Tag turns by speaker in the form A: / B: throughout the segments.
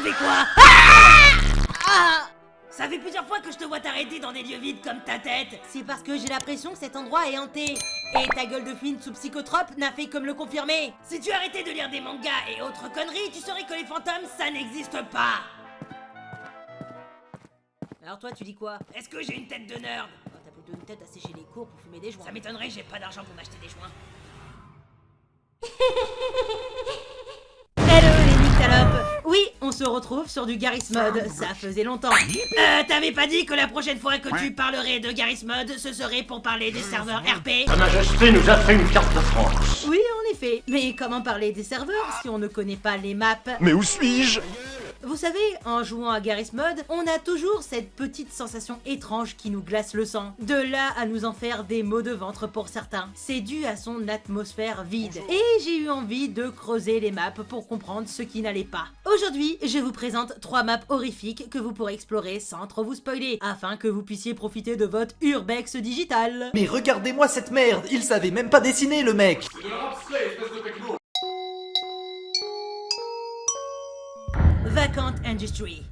A: fait quoi? Ah! Ça fait plusieurs fois que je te vois t'arrêter dans des lieux vides comme ta tête. C'est parce que j'ai l'impression que cet endroit est hanté. Et ta gueule de fine sous psychotrope n'a fait que me le confirmer. Si tu arrêtais de lire des mangas et autres conneries, tu saurais que les fantômes, ça n'existe pas. Alors toi, tu dis quoi? Est-ce que j'ai une tête de nerd? Oh, t'as plutôt une tête à sécher les cours pour fumer des joints. Ça m'étonnerait, j'ai pas d'argent pour m'acheter des joints. Hello les nyctalopes. Oui, on se retrouve sur du Garry's Mod, ça faisait longtemps. T'avais pas dit que la prochaine fois que tu parlerais de Garry's Mod, ce serait pour parler des serveurs RP?
B: Sa Majesté nous a fait une carte de France.
A: Oui, en effet. Mais comment parler des serveurs si on ne connaît pas les maps?
C: Mais où suis-je?
A: Vous savez, en jouant à Garry's Mod, on a toujours cette petite sensation étrange qui nous glace le sang. De là à nous en faire des maux de ventre pour certains. C'est dû à son atmosphère vide. Et j'ai eu envie de creuser les maps pour comprendre ce qui n'allait pas. Aujourd'hui, je vous présente 3 maps horrifiques que vous pourrez explorer sans trop vous spoiler, afin que vous puissiez profiter de votre urbex digital.
D: Mais regardez-moi cette merde, il savait même pas dessiner le mec.
A: Vacant Industry.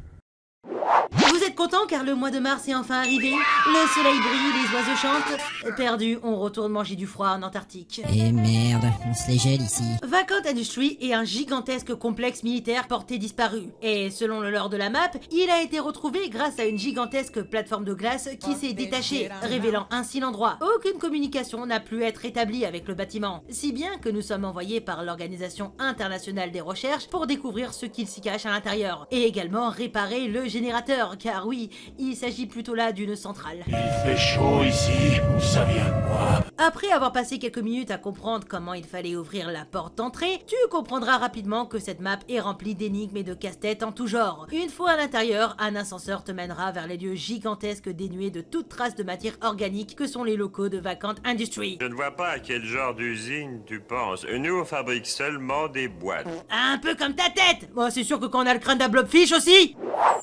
A: Vous êtes contents car le mois de mars est enfin arrivé? Le soleil brille, les oiseaux chantent. Perdu, on retourne manger du froid en Antarctique.
E: Eh merde, on se les gèle ici.
A: Vacant Industry est un gigantesque complexe militaire porté disparu. Et selon le lore de la map, il a été retrouvé grâce à une gigantesque plateforme de glace qui s'est détachée, révélant ainsi l'endroit. Aucune communication n'a pu être établie avec le bâtiment, si bien que nous sommes envoyés par l'Organisation internationale des recherches pour découvrir ce qu'il s'y cache à l'intérieur, et également réparer le générateur, car oui, il s'agit plutôt là d'une centrale.
B: Il fait chaud ici, ça vient de moi.
A: Après avoir passé quelques minutes à comprendre comment il fallait ouvrir la porte d'entrée, tu comprendras rapidement que cette map est remplie d'énigmes et de casse-tête en tout genre. Une fois à l'intérieur, un ascenseur te mènera vers les lieux gigantesques dénués de toute trace de matière organique que sont les locaux de Vacant Industry.
F: Je ne vois pas à quel genre d'usine tu penses. Nous, on fabrique seulement des boîtes.
A: Un peu comme ta tête. Bon, c'est sûr que quand on a le crâne d'un blobfish aussi.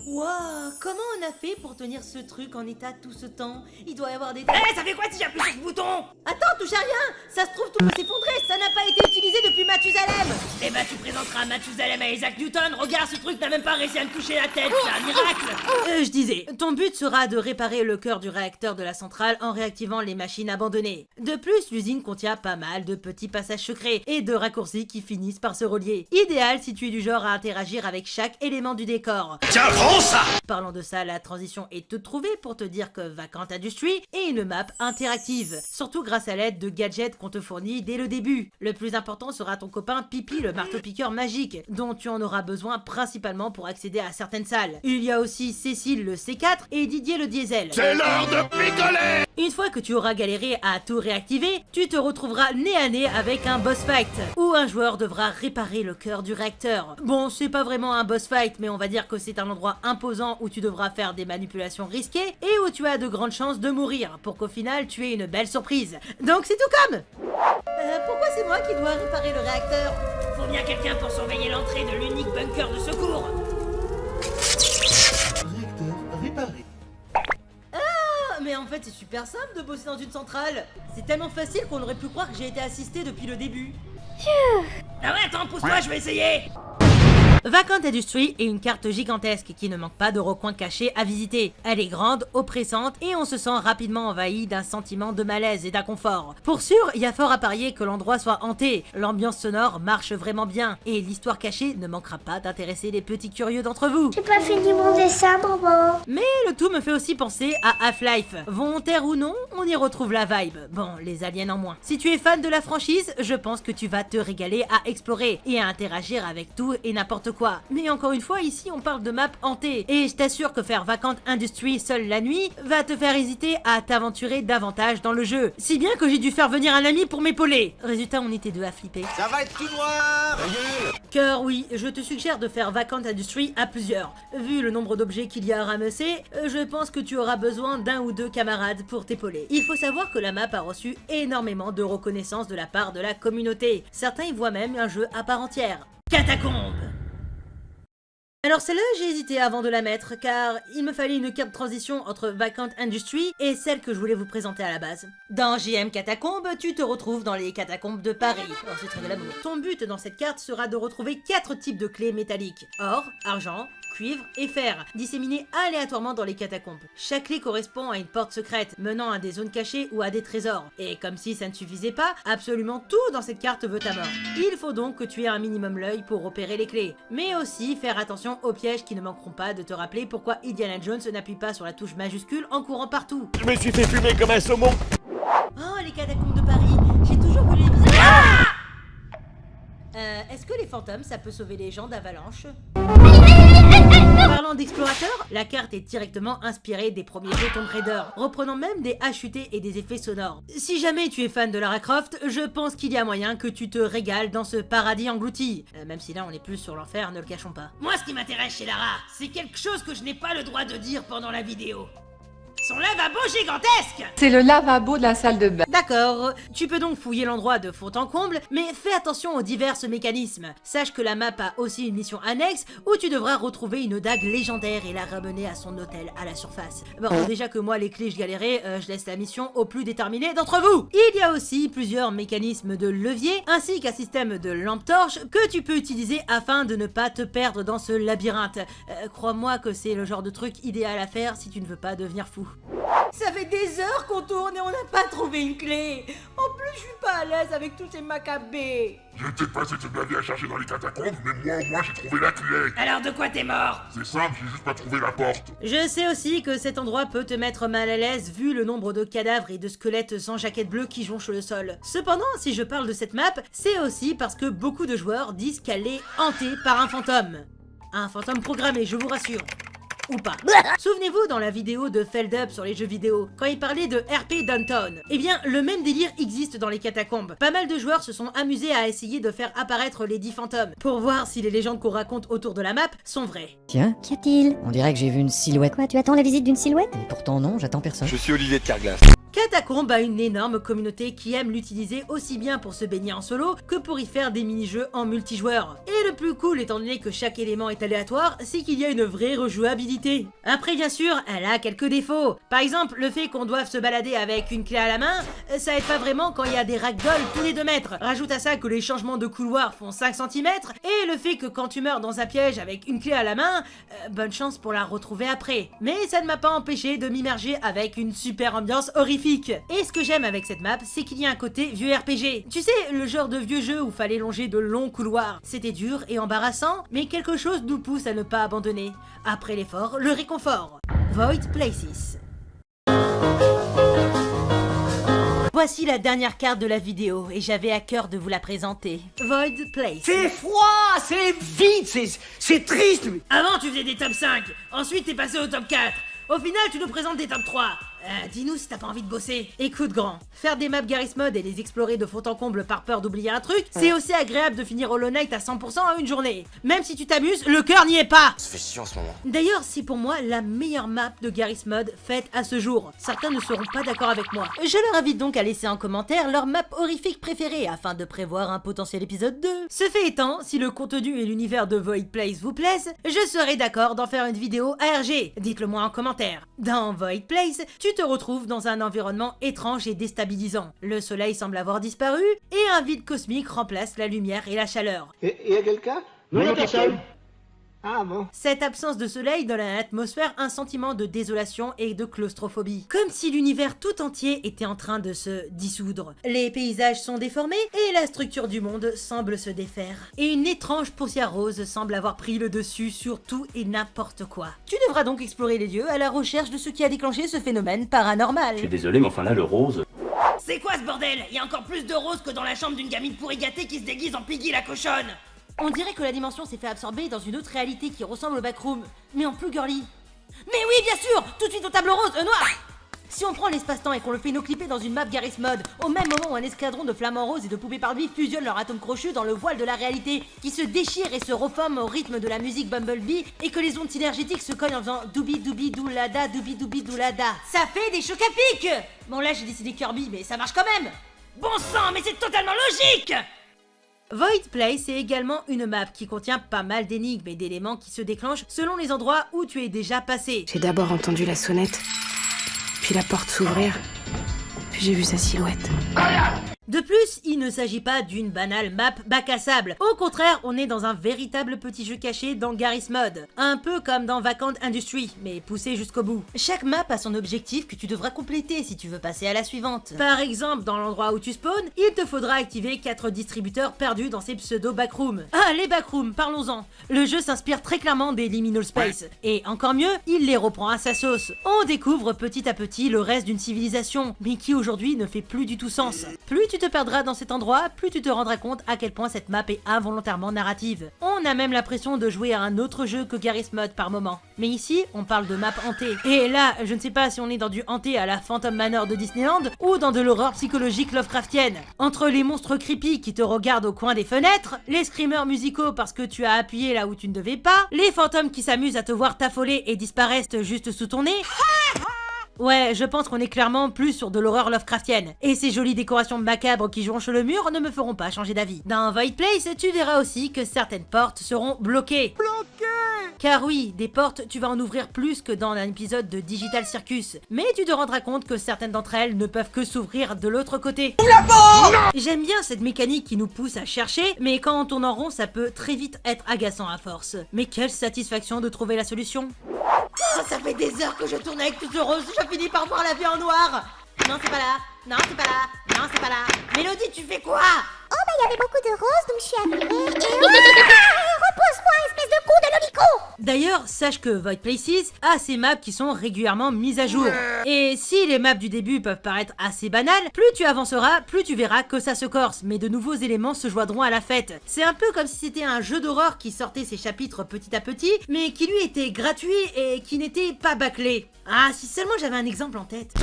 A: Wow, comment on a fait pour tenir ce truc en état tout ce temps? Il doit y avoir des... ça fait quoi si j'appuie sur ce bouton? Attends, touche à rien. Ça se trouve, tout peut s'effondrer. Ça n'a pas été utilisé depuis Mathusalem. Eh ben, tu présenteras Mathusalem à Isaac Newton. Regarde, ce truc n'a même pas réussi à me toucher la tête. C'est un miracle. Je disais, ton but sera de réparer le cœur du réacteur de la centrale en réactivant les machines abandonnées. De plus, l'usine contient pas mal de petits passages secrets et de raccourcis qui finissent par se relier. Idéal si tu es du genre à interagir avec chaque élément du décor.
B: Tiens, prends ça.
A: Parlant de ça, la transition est toute trouvée pour te dire que Vacant Industry est une map interactive, surtout grâce à l'aide de gadgets qu'on te fournit dès le début. Le plus important sera ton copain Pipi, le marteau-piqueur magique, dont tu en auras besoin principalement pour accéder à certaines salles. Il y a aussi Cécile le C4 et Didier le Diesel.
B: C'est l'heure de picoler.
A: Une fois que tu auras galéré à tout réactiver, tu te retrouveras nez à nez avec un boss fight, où un joueur devra réparer le cœur du réacteur. Bon, c'est pas vraiment un boss fight, mais on va dire que c'est un endroit imposant où tu devras faire des manipulations risquées et où tu as de grandes chances de mourir, pour qu'au final tu aies une belle surprise. Donc c'est tout comme. Pourquoi c'est moi qui dois réparer le réacteur? Faut bien quelqu'un pour surveiller l'entrée de l'unique bunker de secours.
D: Réacteur réparé.
A: Mais en fait c'est super simple de bosser dans une centrale. C'est tellement facile qu'on aurait pu croire que j'ai été assisté depuis le début. Ah ouais, attends, pousse-toi, je vais essayer. Vacant Industry est une carte gigantesque qui ne manque pas de recoins cachés à visiter. Elle est grande, oppressante et on se sent rapidement envahi d'un sentiment de malaise et d'inconfort. Pour sûr, il y a fort à parier que l'endroit soit hanté. L'ambiance sonore marche vraiment bien et l'histoire cachée ne manquera pas d'intéresser les petits curieux d'entre vous.
G: J'ai pas fini mon dessin, maman.
A: Mais le tout me fait aussi penser à Half-Life. Volontaire ou non, on y retrouve la vibe. Bon, les aliens en moins. Si tu es fan de la franchise, je pense que tu vas te régaler à explorer et à interagir avec tout et n'importe quoi. Mais encore une fois, ici on parle de map hantée. Et je t'assure que faire Vacant Industry seul la nuit va te faire hésiter à t'aventurer davantage dans le jeu. Si bien que j'ai dû faire venir un ami pour m'épauler. Résultat, on était deux à flipper.
C: Ça va être tout noir.
A: Car oui, je te suggère de faire Vacant Industry à plusieurs. Vu le nombre d'objets qu'il y a à ramasser, je pense que tu auras besoin d'un ou deux camarades pour t'épauler. Il faut savoir que la map a reçu énormément de reconnaissance de la part de la communauté. Certains y voient même un jeu à part entière. Catacombes. Alors celle-là, j'ai hésité avant de la mettre, car il me fallait une carte de transition entre Vacant Industry et celle que je voulais vous présenter à la base. Dans JM Catacombes, tu te retrouves dans les catacombes de Paris. Oh, c'est très de l'amour. Ton but dans cette carte sera de retrouver 4 types de clés métalliques. Or, argent, cuivre et fer, disséminés aléatoirement dans les catacombes. Chaque clé correspond à une porte secrète, menant à des zones cachées ou à des trésors. Et comme si ça ne suffisait pas, absolument tout dans cette carte veut ta mort. Il faut donc que tu aies un minimum l'œil pour repérer les clés, mais aussi faire attention aux pièges qui ne manqueront pas de te rappeler pourquoi Indiana Jones n'appuie pas sur la touche majuscule en courant partout.
C: Je me suis fait fumer comme un saumon.
A: Oh, les catacombes de Paris, j'ai toujours voulu les visiter. Est-ce que les fantômes, ça peut sauver les gens d'avalanche? Parlant d'explorateurs, la carte est directement inspirée des premiers jeux Tomb Raider, reprenant même des HUT et des effets sonores. Si jamais tu es fan de Lara Croft, je pense qu'il y a moyen que tu te régales dans ce paradis englouti. Même si là on est plus sur l'enfer, ne le cachons pas. Moi ce qui m'intéresse chez Lara, c'est quelque chose que je n'ai pas le droit de dire pendant la vidéo. Son lavabo gigantesque!
H: C'est le lavabo de la salle de bain.
A: D'accord, tu peux donc fouiller l'endroit de fond en comble, mais fais attention aux divers mécanismes. Sache que la map a aussi une mission annexe où tu devras retrouver une dague légendaire et la ramener à son hôtel à la surface. Bon, déjà que moi les clés je galérais, je laisse la mission aux plus déterminés d'entre vous. Il y a aussi plusieurs mécanismes de levier ainsi qu'un système de lampe torche que tu peux utiliser afin de ne pas te perdre dans ce labyrinthe. Crois-moi que c'est le genre de truc idéal à faire si tu ne veux pas devenir fou. Ça fait des heures qu'on tourne et on n'a pas trouvé une clé. En plus, je suis pas à l'aise avec tous ces macabées.
I: J'ai peut-être passé toute ma vie à chercher dans les catacombes, mais moi au moins j'ai trouvé la clé.
A: Alors de quoi t'es mort?
I: C'est simple, j'ai juste pas trouvé la porte.
A: Je sais aussi que cet endroit peut te mettre mal à l'aise vu le nombre de cadavres et de squelettes sans jaquette bleue qui jonchent le sol. Cependant, si je parle de cette map, c'est aussi parce que beaucoup de joueurs disent qu'elle est hantée par un fantôme. Un fantôme programmé, je vous rassure. Ou pas. Souvenez-vous dans la vidéo de Feldup sur les jeux vidéo, quand il parlait de RP Downtown. Eh bien, le même délire existe dans les catacombes. Pas mal de joueurs se sont amusés à essayer de faire apparaître les 10 fantômes, pour voir si les légendes qu'on raconte autour de la map sont vraies.
E: Tiens,
G: Qu'y a-t-il?
E: on dirait que j'ai vu une silhouette.
G: Quoi, tu attends la visite d'une silhouette?
E: Et pourtant non, j'attends personne.
C: Je suis Olivier de Carglass.
A: Catacombe a une énorme communauté qui aime l'utiliser aussi bien pour se baigner en solo que pour y faire des mini-jeux en multijoueur. Et le plus cool, étant donné que chaque élément est aléatoire, c'est qu'il y a une vraie rejouabilité. Après bien sûr, elle a quelques défauts. Par exemple, le fait qu'on doive se balader avec une clé à la main, ça aide pas vraiment quand il y a des ragdolls tous les 2 mètres. Rajoute à ça que les changements de couloir font 5 cm, et le fait que quand tu meurs dans un piège avec une clé à la main, bonne chance pour la retrouver après. Mais ça ne m'a pas empêché de m'immerger avec une super ambiance horrifique. Et ce que j'aime avec cette map, c'est qu'il y a un côté vieux RPG. Tu sais, le genre de vieux jeu où fallait longer de longs couloirs. C'était dur et embarrassant, mais quelque chose nous pousse à ne pas abandonner. Après l'effort, le réconfort. Void Places. Voici la dernière carte de la vidéo et j'avais à cœur de vous la présenter. Void Place.
B: C'est froid, c'est vide, c'est triste.
A: Avant tu faisais des top 5, ensuite t'es passé au top 4. Au final tu nous présentes des top 3. Dis-nous si t'as pas envie de bosser. Écoute grand, faire des maps Garry's Mod et les explorer de fond en comble par peur d'oublier un truc, c'est aussi agréable de finir Hollow Knight à 100% en une journée. Même si tu t'amuses, le cœur n'y est pas.
C: Ça fait chier en ce moment.
A: D'ailleurs, c'est pour moi la meilleure map de Garry's Mod faite à ce jour. Certains ne seront pas d'accord avec moi. Je leur invite donc à laisser en commentaire leur map horrifique préférée afin de prévoir un potentiel épisode 2. Ce fait étant, si le contenu et l'univers de Void Place vous plaisent, je serai d'accord d'en faire une vidéo ARG. Dites-le moi en commentaire. Dans Void Place, tu te retrouves dans un environnement étrange et déstabilisant. Le soleil semble avoir disparu et un vide cosmique remplace la lumière et la chaleur.
B: Et y a quelqu'un? Non, y a personne. Ah bon?
A: Cette absence de soleil donne à l'atmosphère un sentiment de désolation et de claustrophobie. Comme si l'univers tout entier était en train de se dissoudre. Les paysages sont déformés et la structure du monde semble se défaire. Et une étrange poussière rose semble avoir pris le dessus sur tout et n'importe quoi. Tu devras donc explorer les lieux à la recherche de ce qui a déclenché ce phénomène paranormal.
B: Je suis désolé, mais enfin là, le rose...
A: C'est quoi ce bordel? Il y a encore plus de roses que dans la chambre d'une gamine pourri gâtée qui se déguise en Piggy la cochonne. On dirait que la dimension s'est fait absorber dans une autre réalité qui ressemble au backroom, mais en plus girly. Mais oui, bien sûr! Tout de suite au tableau rose, noir! Si on prend l'espace-temps et qu'on le fait no-clipper dans une map Garry's Mod, au même moment où un escadron de flamants roses et de poupées Barbie fusionnent leurs atomes crochus dans le voile de la réalité, qui se déchire et se reforme au rythme de la musique Bumblebee, et que les ondes synergétiques se cognent en faisant doubi doubi doulada doubi doubi doulada. Ça fait des chocs à pic! Bon là j'ai décidé Kirby, mais ça marche quand même! Bon sang, mais c'est totalement logique! Void Place est également une map qui contient pas mal d'énigmes et d'éléments qui se déclenchent selon les endroits où tu es déjà passé.
J: J'ai d'abord entendu la sonnette, puis la porte s'ouvrir, puis j'ai vu sa silhouette.
A: De plus, il ne s'agit pas d'une banale map bac à sable. Au contraire, on est dans un véritable petit jeu caché dans Garry's Mod. Un peu comme dans Vacant Industry, mais poussé jusqu'au bout. Chaque map a son objectif que tu devras compléter si tu veux passer à la suivante. Par exemple, dans l'endroit où tu spawns, il te faudra activer 4 distributeurs perdus dans ces pseudo backrooms. Ah, les backrooms, parlons-en. Le jeu s'inspire très clairement des Liminal Space. Et encore mieux, il les reprend à sa sauce. On découvre petit à petit le reste d'une civilisation, mais qui aujourd'hui ne fait plus du tout sens. Plus tu te perdras dans cet endroit, plus tu te rendras compte à quel point cette map est involontairement narrative. On a même l'impression de jouer à un autre jeu que Garry's Mod par moment. Mais ici, on parle de map hantée. Et là, je ne sais pas si on est dans du hanté à la Phantom Manor de Disneyland ou dans de l'horreur psychologique Lovecraftienne. Entre les monstres creepy qui te regardent au coin des fenêtres, les screamers musicaux parce que tu as appuyé là où tu ne devais pas, les fantômes qui s'amusent à te voir t'affoler et disparaissent juste sous ton nez. Ouais, je pense qu'on est clairement plus sur de l'horreur Lovecraftienne. Et ces jolies décorations macabres qui jonchent le mur ne me feront pas changer d'avis. Dans Void Place, tu verras aussi que certaines portes seront bloquées. Car oui, des portes, tu vas en ouvrir plus que dans un épisode de Digital Circus. Mais tu te rendras compte que certaines d'entre elles ne peuvent que s'ouvrir de l'autre côté. J'aime bien cette mécanique qui nous pousse à chercher, mais quand on tourne en rond, ça peut très vite être agaçant à force. Mais quelle satisfaction de trouver la solution. Oh, ça fait des heures que je tourne avec tout ce rose, je finis par voir la vie en noir. Non, c'est pas là. Non, c'est pas là. Non, c'est pas là. Mélodie, tu fais quoi?
G: Oh bah il y avait beaucoup de roses donc je suis arrivée et... Repose-moi espèce de con de lolico.
A: D'ailleurs, sache que Void Places a ces maps qui sont régulièrement mises à jour. Et si les maps du début peuvent paraître assez banales, plus tu avanceras, plus tu verras que ça se corse, mais de nouveaux éléments se joindront à la fête. C'est un peu comme si c'était un jeu d'horreur qui sortait ses chapitres petit à petit, mais qui lui était gratuit et qui n'était pas bâclé. Ah, si seulement j'avais un exemple en tête.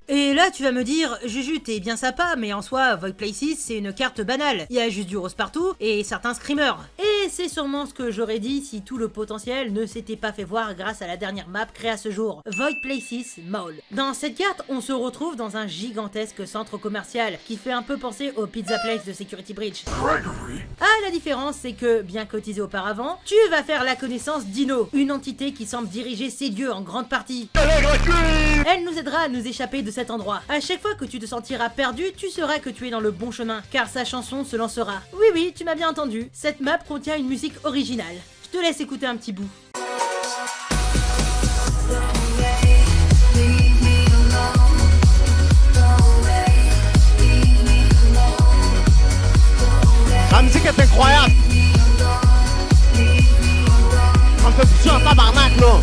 A: Et là, tu vas me dire, Juju, t'es bien sympa, mais en soi, Void Places, c'est une carte banale. Il y a juste du rose partout et certains screamers. Et c'est sûrement ce que j'aurais dit si tout le potentiel ne s'était pas fait voir grâce à la dernière map créée à ce jour, Void Places Mall. Dans cette carte, on se retrouve dans un gigantesque centre commercial qui fait un peu penser au Pizza Place de Security Breach. Ah, la différence, c'est que, bien cotisé auparavant, tu vas faire la connaissance d'Ino, une entité qui semble diriger ces lieux en grande partie. Elle nous aidera à nous échapper de cet endroit. À chaque fois que tu te sentiras perdu, tu sauras que tu es dans le bon chemin, car sa chanson se lancera. Oui, oui, tu m'as bien entendu. Cette map contient une musique originale. Je te laisse écouter un petit bout.
B: La musique est incroyable. On fait pousser un tabarnak là.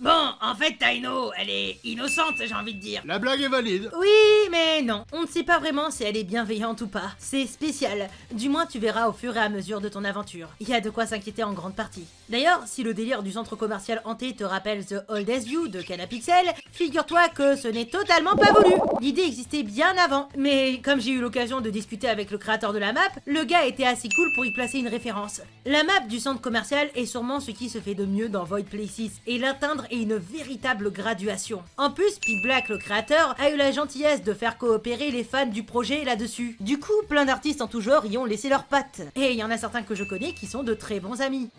A: Bon, en fait, Taino, elle est innocente, j'ai envie de dire.
B: La blague est valide.
A: Oui, mais non. On ne sait pas vraiment si elle est bienveillante ou pas. C'est spécial. Du moins, tu verras au fur et à mesure de ton aventure. Il y a de quoi s'inquiéter en grande partie. D'ailleurs, si le délire du centre commercial hanté te rappelle The Oldest View de Canapixel, figure-toi que ce n'est totalement pas voulu. L'idée existait bien avant. Mais comme j'ai eu l'occasion de discuter avec le créateur de la map, le gars était assez cool pour y placer une référence. La map du centre commercial est sûrement ce qui se fait de mieux dans Void Places, et l'atteindre est une véritable graduation. En plus, Pink Black, le créateur, a eu la gentillesse de faire coopérer les fans du projet là-dessus. Du coup, plein d'artistes en tout genre y ont laissé leurs pattes. Et il y en a certains que je connais qui sont de très bons amis.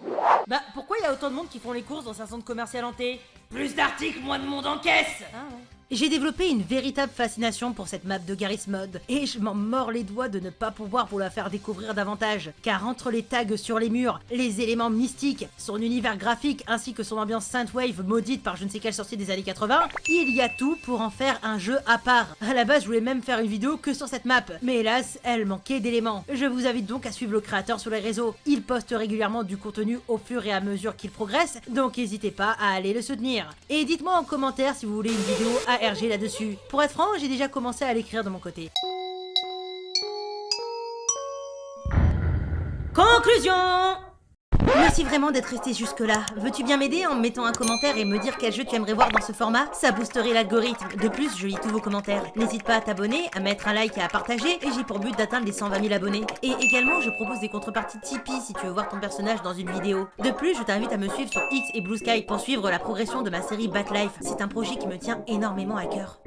A: Bah, pourquoi il y a autant de monde qui font les courses dans un centre commercial hanté? Plus d'articles, moins de monde en caisse. Ah ouais. J'ai développé une véritable fascination pour cette map de Garry's Mod, et je m'en mords les doigts de ne pas pouvoir vous la faire découvrir davantage, car entre les tags sur les murs, les éléments mystiques, son univers graphique ainsi que son ambiance synthwave maudite par je ne sais quel sorcier des années 80, il y a tout pour en faire un jeu à part. À la base, je voulais même faire une vidéo que sur cette map, mais hélas, elle manquait d'éléments. Je vous invite donc à suivre le créateur sur les réseaux. Il poste régulièrement du contenu au fur et à mesure qu'il progresse, donc n'hésitez pas à aller le soutenir. Et dites-moi en commentaire si vous voulez une vidéo ARG là-dessus. Pour être franc, j'ai déjà commencé à l'écrire de mon côté. Conclusion! Merci vraiment d'être resté jusque là. Veux-tu bien m'aider en me mettant un commentaire et me dire quel jeu tu aimerais voir dans ce format? Ça boosterait l'algorithme. De plus, je lis tous vos commentaires. N'hésite pas à t'abonner, à mettre un like et à partager, et j'ai pour but d'atteindre les 120 000 abonnés. Et également, je propose des contreparties Tipeee si tu veux voir ton personnage dans une vidéo. De plus, je t'invite à me suivre sur X et Blue Sky pour suivre la progression de ma série Bat Life. C'est un projet qui me tient énormément à cœur.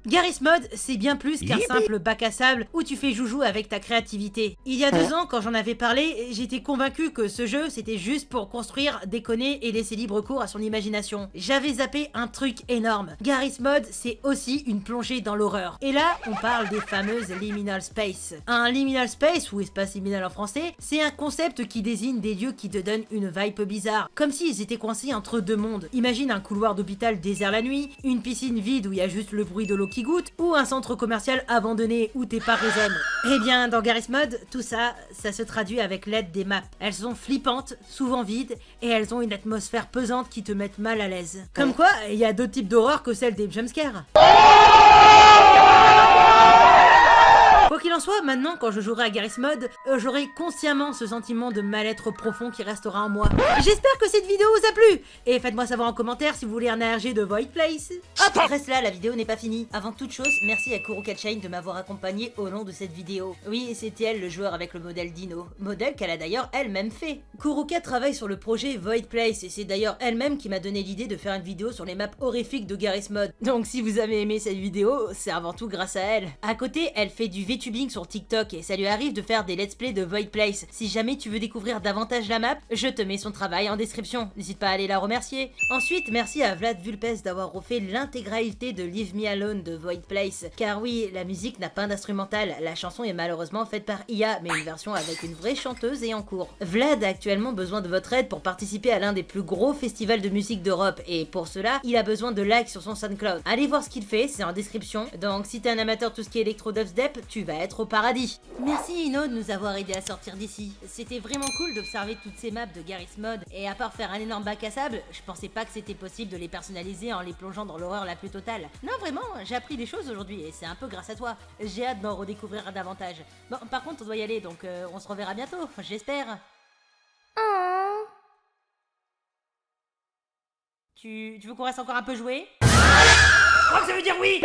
A: Garry's Mod, c'est bien plus qu'un simple bac à sable où tu fais joujou avec ta créativité. Il y a 2 ans, quand j'en avais parlé, j'étais convaincu que ce jeu, c'était juste pour construire, déconner et laisser libre cours à son imagination. J'avais zappé un truc énorme. Garry's Mod, c'est aussi une plongée dans l'horreur. Et là, on parle des fameuses liminal space. Un liminal space, ou espace liminal en français, c'est un concept qui désigne des lieux qui te donnent une vibe bizarre, comme s'ils étaient coincés entre 2 mondes. Imagine un couloir d'hôpital désert la nuit, une piscine vide où il y a juste le bruit de l'eau qui goutte, ou un centre commercial abandonné où tes pas résonnent. Eh bien, dans Garry's Mod, tout ça, ça se traduit avec l'aide des maps. Elles sont flippantes, souvent vides, et elles ont une atmosphère pesante qui te mettent mal à l'aise. Comme quoi, il y a d'autres types d'horreur que celle des jumpscares. Quoi qu'il en soit, maintenant quand je jouerai à Garry's Mod, j'aurai consciemment ce sentiment de mal-être profond qui restera en moi. J'espère que cette vidéo vous a plu, et faites-moi savoir en commentaire si vous voulez un ARG de Void Place. Hop, reste là, la vidéo n'est pas finie. Avant toute chose, merci à Kuruka-Chain de m'avoir accompagné au long de cette vidéo. Oui, c'était elle le joueur avec le modèle Dino, modèle qu'elle a d'ailleurs elle-même fait. Kuruka travaille sur le projet Void Place, et c'est d'ailleurs elle-même qui m'a donné l'idée de faire une vidéo sur les maps horrifiques de Garry's Mod. Donc si vous avez aimé cette vidéo, c'est avant tout grâce à elle. À côté, elle fait du VTubing sur TikTok et ça lui arrive de faire des let's play de Void Place. Si jamais tu veux découvrir davantage la map, je te mets son travail en description. N'hésite pas à aller la remercier. Ensuite, merci à Vlad Vulpes d'avoir refait l'intégralité de Leave Me Alone de Void Place. Car oui, la musique n'a pas d'instrumental. La chanson est malheureusement faite par IA, mais une version avec une vraie chanteuse est en cours. Vlad a actuellement besoin de votre aide pour participer à l'un des plus gros festivals de musique d'Europe. Et pour cela, il a besoin de likes sur son SoundCloud. Allez voir ce qu'il fait, c'est en description. Donc si t'es un amateur de tout ce qui est électro dubstep, tu vas être au paradis. Merci Ino de nous avoir aidé à sortir d'ici. C'était vraiment cool d'observer toutes ces maps de Garry's Mod, et à part faire un énorme bac à sable, je pensais pas que c'était possible de les personnaliser en les plongeant dans l'horreur la plus totale. Non vraiment, j'ai appris des choses aujourd'hui et c'est un peu grâce à toi. J'ai hâte d'en redécouvrir davantage. Bon, par contre on doit y aller donc on se reverra bientôt, j'espère.
G: Oh.
A: Tu veux qu'on reste encore un peu jouer? Je crois que ça veut dire oui.